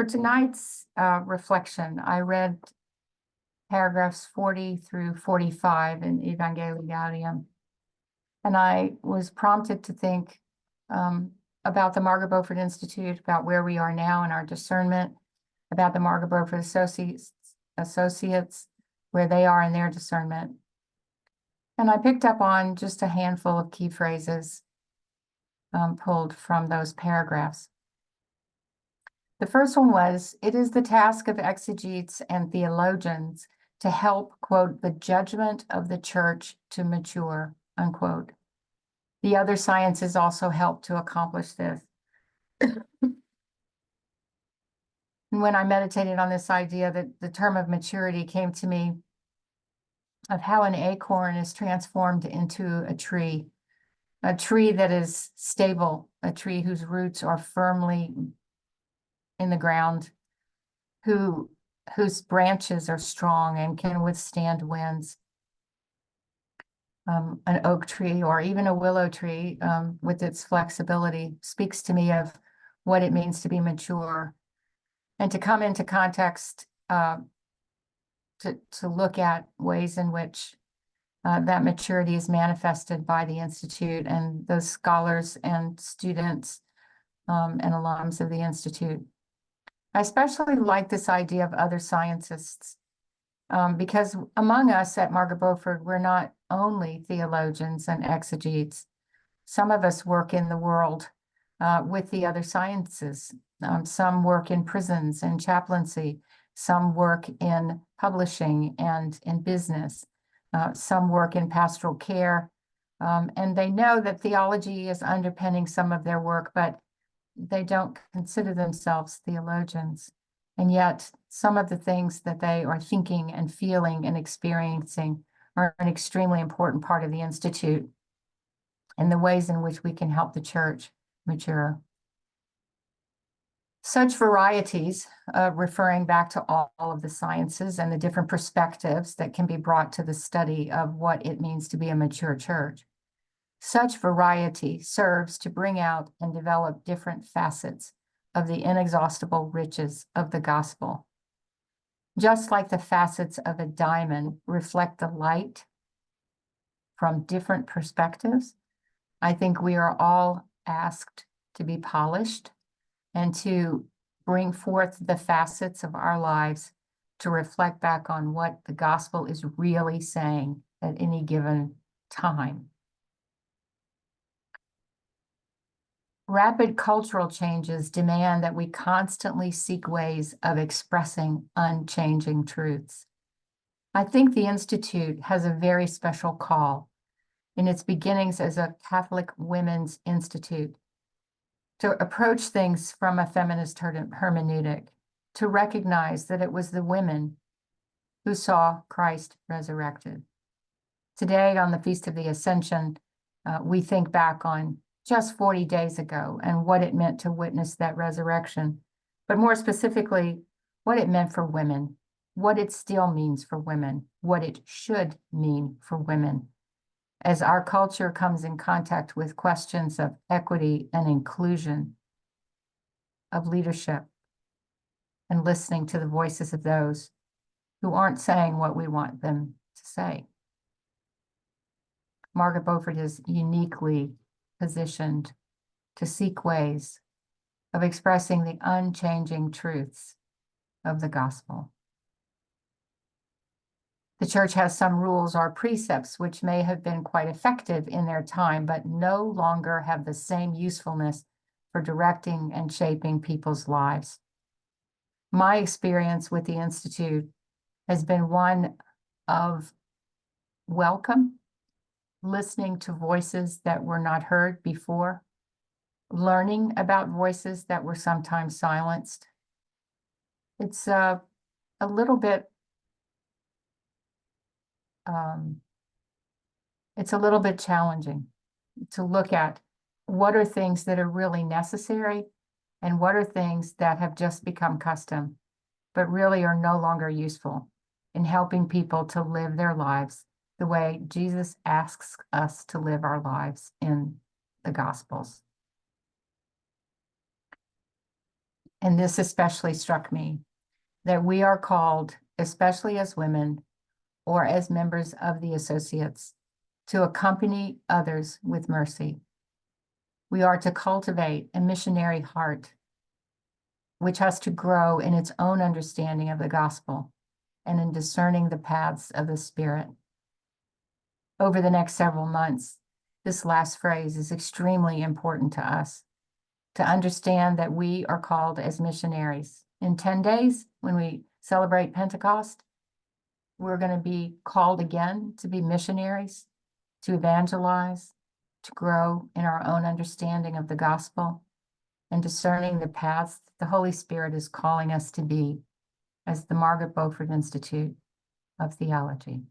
For tonight's reflection, I read paragraphs 40 through 45 in Evangelii Gaudium, and I was prompted to think about the Margaret Beaufort Institute, about where we are now in our discernment, about the Margaret Beaufort Associates, where they are in their discernment. And I picked up on just a handful of key phrases pulled from those paragraphs. The first one was, it is the task of exegetes and theologians to help, quote, the judgment of the church to mature, unquote. The other sciences also help to accomplish this. And when I meditated on this idea, that the term of maturity came to me of how an acorn is transformed into a tree that is stable, a tree whose roots are firmly in the ground, whose branches are strong and can withstand winds. An oak tree or even a willow tree with its flexibility speaks to me of what it means to be mature, and to come into context to look at ways in which that maturity is manifested by the Institute and those scholars and students and alums of the Institute. I especially like this idea of other scientists because among us at Margaret Beaufort, we're not only theologians and exegetes. Some of us work in the world with the other sciences. Some work in prisons and chaplaincy. Some work in publishing and in business. Some work in pastoral care. And they know that theology is underpinning some of their work, but they don't consider themselves theologians. And yet some of the things that they are thinking and feeling and experiencing are an extremely important part of the Institute and the ways in which we can help the church mature. Such varieties, referring back to all of the sciences and the different perspectives that can be brought to the study of what it means to be a mature church. Such variety serves to bring out and develop different facets of the inexhaustible riches of the gospel. Just like the facets of a diamond reflect the light from different perspectives, I think we are all asked to be polished and to bring forth the facets of our lives to reflect back on what the gospel is really saying at any given time. Rapid cultural changes demand that we constantly seek ways of expressing unchanging truths. I think the Institute has a very special call in its beginnings as a Catholic women's institute to approach things from a feminist hermeneutic, to recognize that it was the women who saw Christ resurrected. Today, on the Feast of the Ascension, we think back on just 40 days ago and what it meant to witness that resurrection, but more specifically, what it meant for women, what it still means for women, what it should mean for women, as our culture comes in contact with questions of equity and inclusion, of leadership, and listening to the voices of those who aren't saying what we want them to say. Margaret Beaufort is uniquely positioned to seek ways of expressing the unchanging truths of the gospel. The church has some rules or precepts which may have been quite effective in their time, but no longer have the same usefulness for directing and shaping people's lives. My experience with the Institute has been one of welcome, listening to voices that were not heard before, learning about voices that were sometimes silenced. It's a little bit challenging to look at what are things that are really necessary and what are things that have just become custom, but really are no longer useful in helping people to live their lives the way Jesus asks us to live our lives in the Gospels. and this especially struck me, that we are called, especially as women or as members of the associates, to accompany others with mercy. We are to cultivate a missionary heart, which has to grow in its own understanding of the gospel and in discerning the paths of the Spirit. Over the next several months, this last phrase is extremely important to us, to understand that we are called as missionaries. In 10 days, when we celebrate Pentecost, we're going to be called again to be missionaries, to evangelize, to grow in our own understanding of the gospel, and discerning the paths that the Holy Spirit is calling us to be as the Margaret Beaufort Institute of Theology.